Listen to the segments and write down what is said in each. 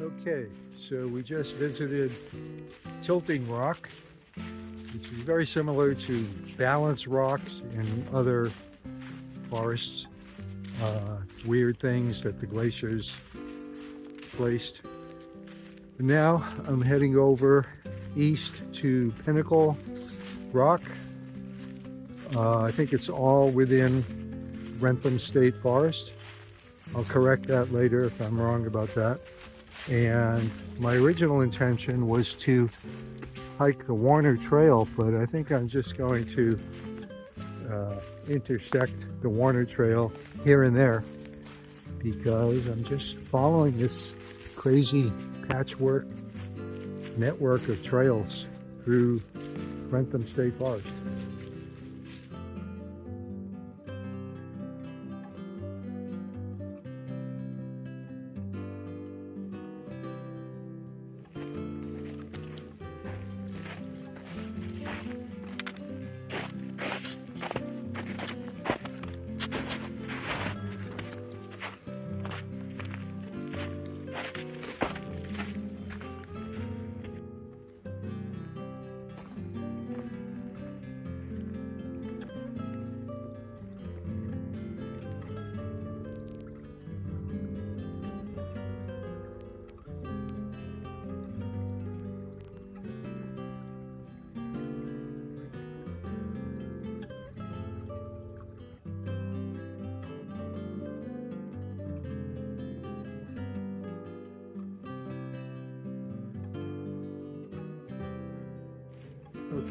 Okay, so we just visited Tilting Rock, which is very similar to Balance Rocks in other forests. Weird things that the glaciers placed. And now I'm heading over east to Pinnacle Rock. I think it's all within Wrentham State Forest. I'll correct that later if I'm wrong about that. And my original intention was to hike the Warner Trail, but I think I'm just going to intersect the Warner Trail here and there because I'm just following this crazy patchwork network of trails through Wrentham State Forest.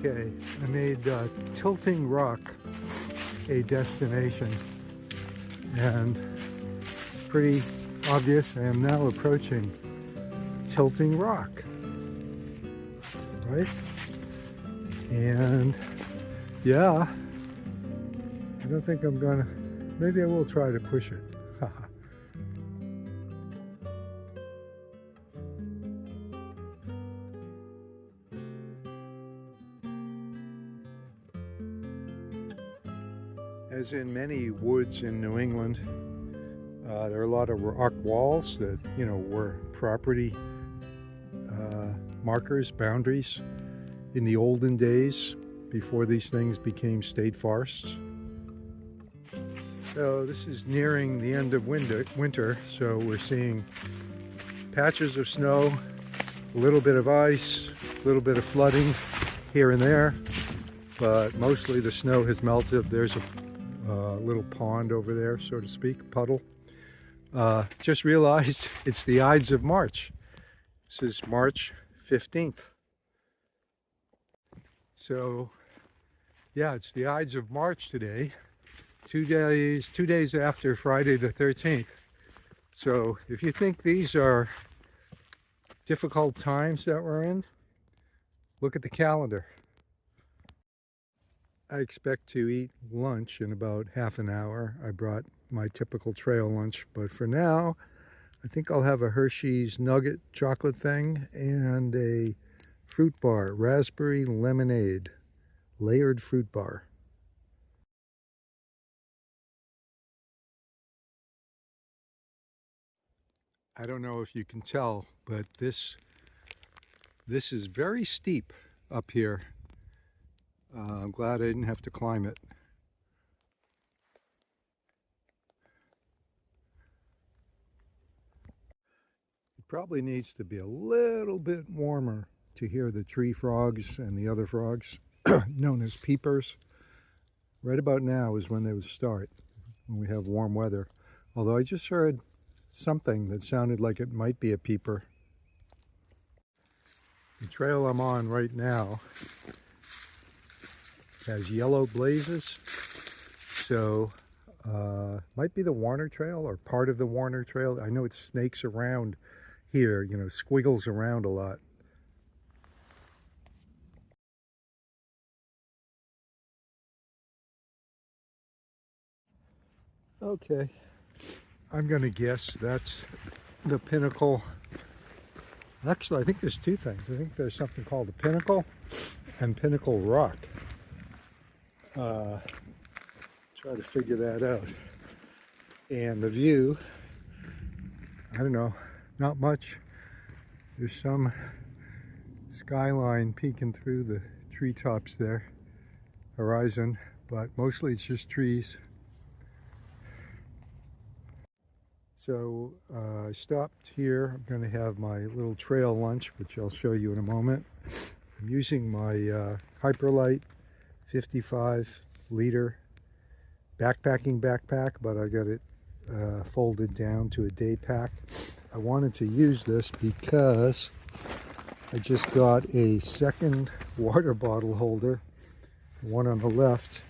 Okay, I made Tilting Rock a destination, and it's pretty obvious I am now approaching Tilting Rock, right? And yeah, I don't think I'm gonna, maybe I will try to push it. As in many woods in New England, there are a lot of rock walls that, you know, were property markers, boundaries in the olden days before these things became state forests. So this is nearing the end of winter, so we're seeing patches of snow, a little bit of ice, a little bit of flooding here and there, but mostly the snow has melted. There's a little pond over there, so to speak, puddle. Just realized it's the Ides of March. This is March 15th. So yeah, it's the Ides of March today. 2 days after Friday the 13th. So if you think these are difficult times that we're in, look at the calendar. I expect to eat lunch in about half an hour. I brought my typical trail lunch, but for now, I think I'll have a Hershey's nugget chocolate thing and a fruit bar, raspberry lemonade, layered fruit bar. I don't know if you can tell, but this is very steep up here. I'm glad I didn't have to climb it. It probably needs to be a little bit warmer to hear the tree frogs and the other frogs, known as peepers. Right about now is when they would start, when we have warm weather. Although I just heard something that sounded like it might be a peeper. The trail I'm on right now has yellow blazes, so might be the Warner Trail or part of the Warner Trail. I know it snakes around here, you know, squiggles around a lot. Okay, I'm gonna guess that's the Pinnacle. Actually, I think there's two things. I think there's something called the Pinnacle and Pinnacle Rock. Try to figure that out. And the view, I don't know, not much There's some skyline peeking through the treetops there, horizon, but mostly it's just trees. So I stopped here. I'm going to have my little trail lunch, which I'll show you in a moment. I'm using my Hyperlight 55-liter backpacking backpack, but I got it folded down to a day pack. I wanted to use this because I just got a second water bottle holder, one on the left,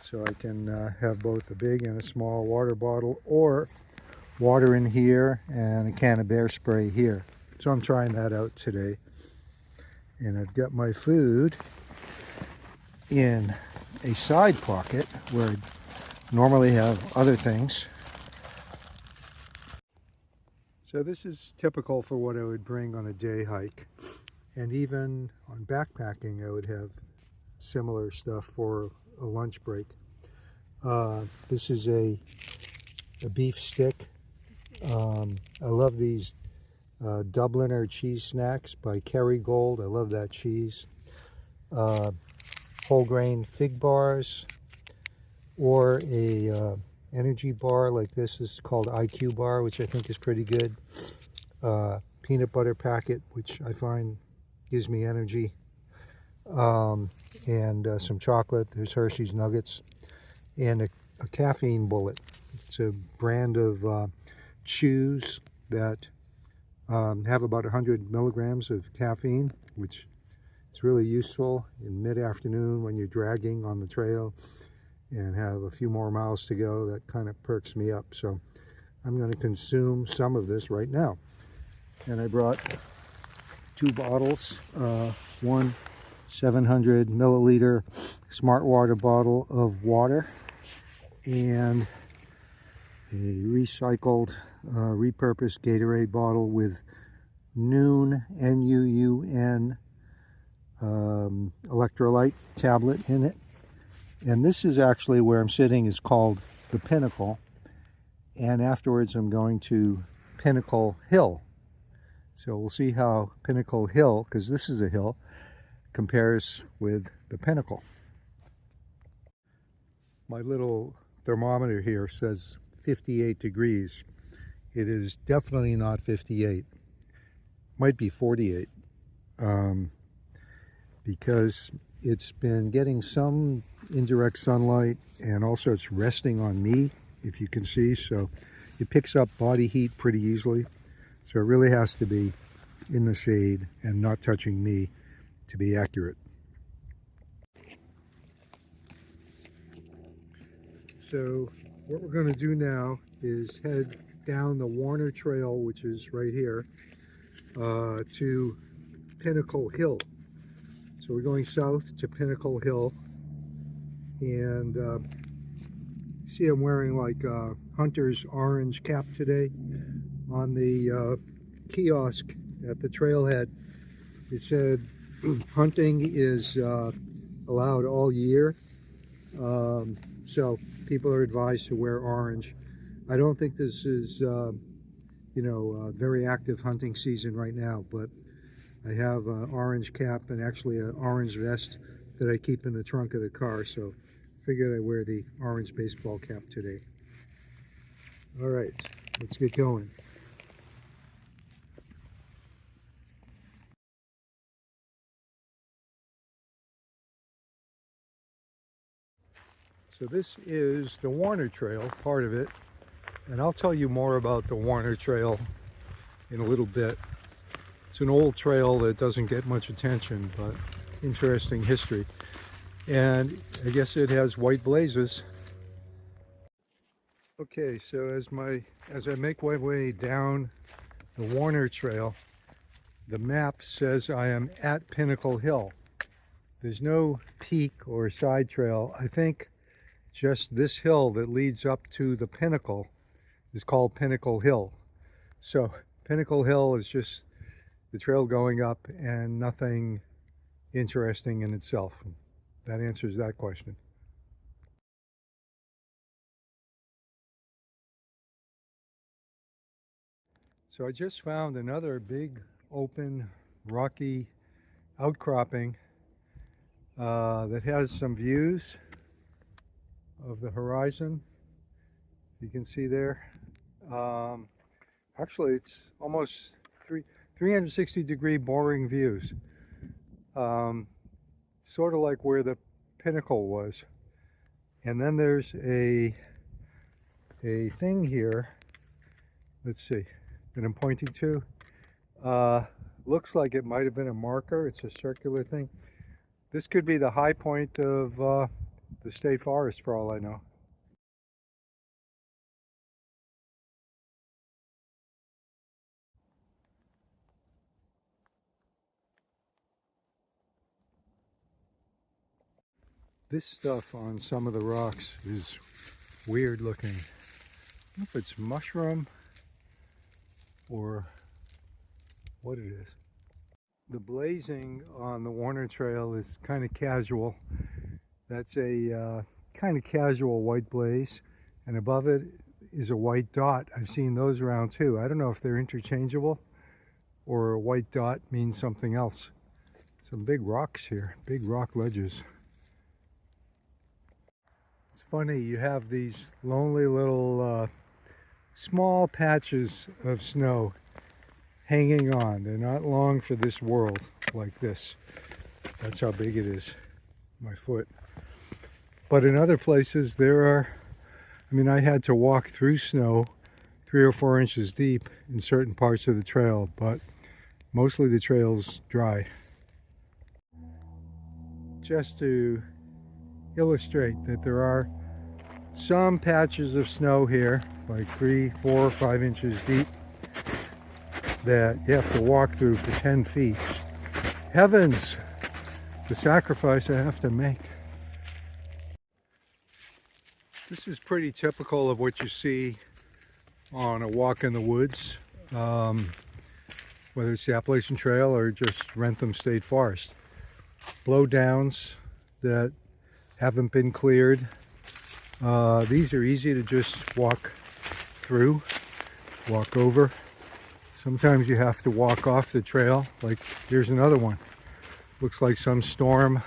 so I can have both a big and a small water bottle, or water in here and a can of bear spray here. So I'm trying that out today. And I've got my food in a side pocket where I normally have other things. So this is typical for what I would bring on a day hike. And even on backpacking, I would have similar stuff for a lunch break. This is a beef stick. I love these Dubliner cheese snacks by Kerrygold. I love that cheese. Whole grain fig bars, or a energy bar like this is called IQ bar, which I think is pretty good. Peanut butter packet, which I find gives me energy. And some chocolate. There's Hershey's Nuggets. And a caffeine bullet. It's a brand of chews that have about 100 milligrams of caffeine, which is really useful in mid-afternoon when you're dragging on the trail and have a few more miles to go. That kind of perks me up. So I'm going to consume some of this right now. And I brought 2 bottles, one 700 milliliter smart water bottle of water, and a recycled repurposed Gatorade bottle with Nuun, N-U-U-N, electrolyte tablet in it. And this is actually where I'm sitting, is called the Pinnacle. And afterwards I'm going to Pinnacle Hill. So we'll see how Pinnacle Hill, because this is a hill, compares with the Pinnacle. My little thermometer here says 58 degrees. It is definitely not 58. Might be 48. Because it's been getting some indirect sunlight, and also it's resting on me, if you can see. So it picks up body heat pretty easily. So it really has to be in the shade and not touching me to be accurate. So what we're going to do now is head down the Warner Trail, which is right here, to Pinnacle Hill. So we're going south to Pinnacle Hill, and see I'm wearing like a hunter's orange cap today. On the kiosk at the trailhead, it said hunting is allowed all year, so people are advised to wear orange. I don't think this is very active hunting season right now, but I have an orange cap and actually an orange vest that I keep in the trunk of the car, so figured I'd wear the orange baseball cap today. All right, let's get going. So this is the Warner Trail, part of it, and I'll tell you more about the Warner Trail in a little bit. It's an old trail that doesn't get much attention, but interesting history. And I guess it has white blazes. Okay, so as I make my way down the Warner Trail, the map says I am at Pinnacle Hill. There's no peak or side trail. I think just this hill that leads up to the Pinnacle is called Pinnacle Hill. So Pinnacle Hill is just the trail going up and nothing interesting in itself. That answers that question. So I just found another big open, rocky outcropping that has some views of the horizon. You can see there. Actually, it's almost 360-degree boring views. Sort of like where the Pinnacle was. And then there's a thing here, let's see, that I'm pointing to. Looks like it might have been a marker. It's a circular thing. This could be the high point of the state forest for all I know. This stuff on some of the rocks is weird looking. I don't know if it's mushroom or what it is. The blazing on the Warner Trail is kind of casual. That's a kind of casual white blaze, and above it is a white dot. I've seen those around too. I don't know if they're interchangeable or a white dot means something else. Some big rocks here, big rock ledges. It's funny, you have these lonely little small patches of snow hanging on. They're not long for this world like this. That's how big it is, my foot. But in other places there are, I mean, I had to walk through snow 3 or 4 inches deep in certain parts of the trail, but mostly the trail's dry. Just to illustrate that there are some patches of snow here, like 3, 4, 5 inches deep, that you have to walk through for 10 feet. Heavens, the sacrifice I have to make. This is pretty typical of what you see on a walk in the woods, whether it's the Appalachian Trail or just Wrentham State Forest. Blowdowns that haven't been cleared. These are easy to just walk through, walk over. Sometimes you have to walk off the trail. Like here's another one. Looks like some storm.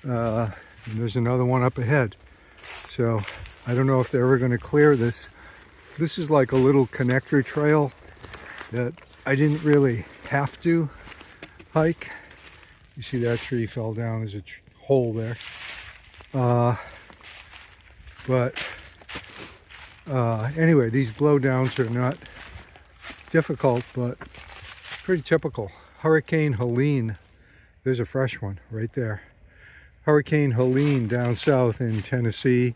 And there's another one up ahead. So I don't know if they're ever going to clear this. This is like a little connector trail that I didn't really have to hike. You see that tree fell down. There's a hole there. Anyway, these blowdowns are not difficult, but pretty typical. Hurricane Helene, there's a fresh one right there. Hurricane Helene down south in Tennessee,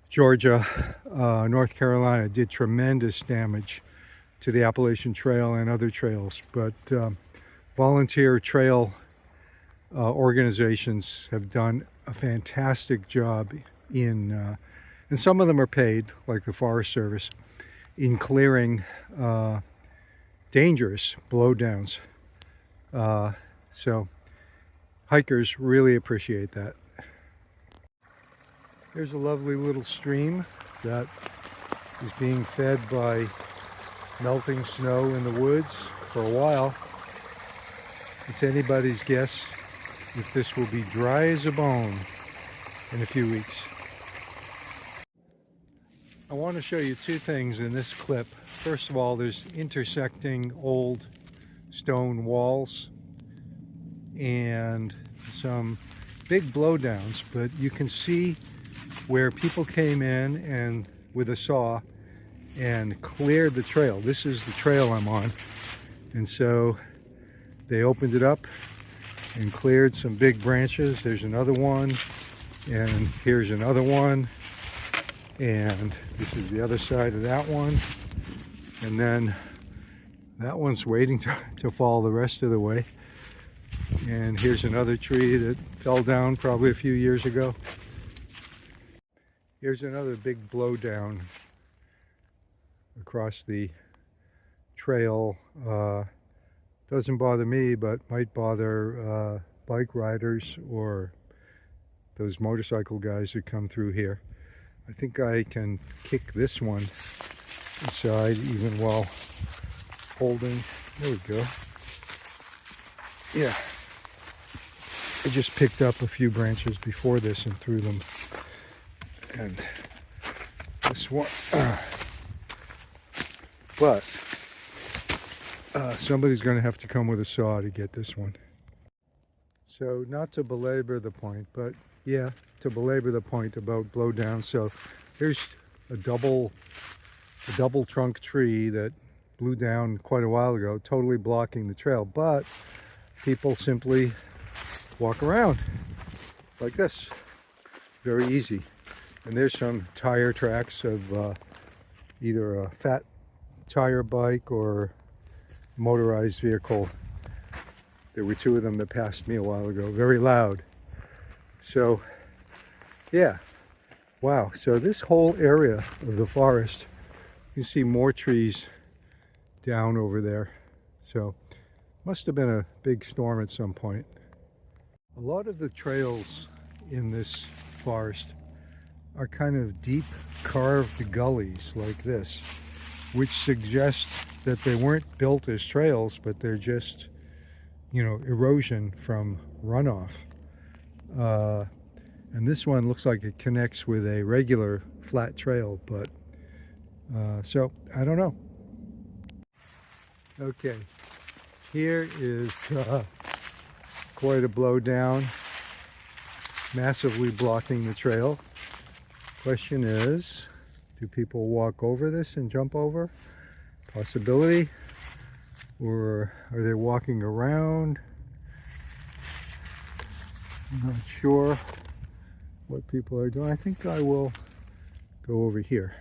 Georgia, North Carolina did tremendous damage to the Appalachian Trail and other trails, but volunteer trail organizations have done a fantastic job in, and some of them are paid, like the Forest Service, in clearing dangerous blowdowns. So hikers really appreciate that. There's a lovely little stream that is being fed by melting snow in the woods for a while. It's anybody's guess if this will be dry as a bone in a few weeks. I want to show you two things in this clip. First of all, there's intersecting old stone walls and some big blowdowns, but you can see where people came in and with a saw and cleared the trail. This is the trail I'm on, and so they opened it up and cleared some big branches. There's another one, and here's another one, and this is the other side of that one, and then that one's waiting to fall the rest of the way. And here's another tree that fell down probably a few years ago. Here's another big blowdown across the trail. Doesn't bother me, but might bother bike riders or those motorcycle guys who come through here. I think I can kick this one aside even while holding There we go. Yeah. I just picked up a few branches before this and threw them. And this one, but somebody's going to have to come with a saw to get this one. So not to belabor the point, but yeah, to belabor the point about blowdown. So here's a double trunk tree that blew down quite a while ago, totally blocking the trail. But people simply walk around like this, very easy. And there's some tire tracks of either a fat tire bike or motorized vehicle. There were two of them that passed me a while ago, very loud. So yeah, wow. So this whole area of the forest, you see more trees down over there. So must have been a big storm at some point. A lot of the trails in this forest are kind of deep carved gullies like this, which suggest that they weren't built as trails, but they're just, you know, erosion from runoff. And this one looks like it connects with a regular flat trail, but so I don't know. Okay, here is quite a blowdown, massively blocking the trail. Question is, do people walk over this and jump over? Possibility. Or are they walking around? I'm not sure what people are doing. I think I will go over here.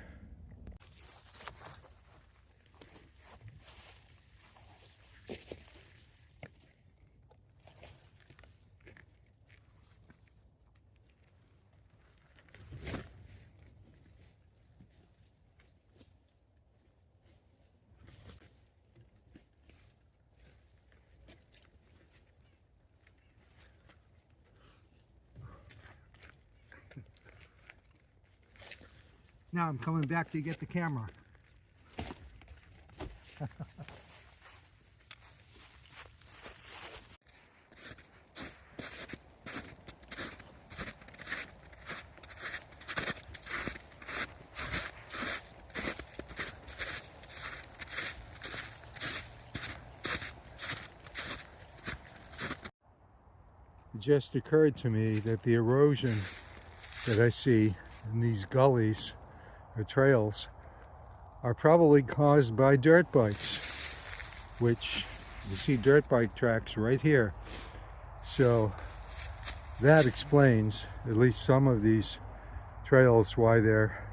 Now I'm coming back to get the camera. It just occurred to me that the erosion that I see in these gullies or trails are probably caused by dirt bikes, which you see dirt bike tracks right here. So that explains at least some of these trails why they're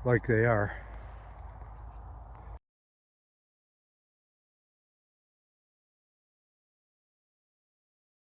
like they are.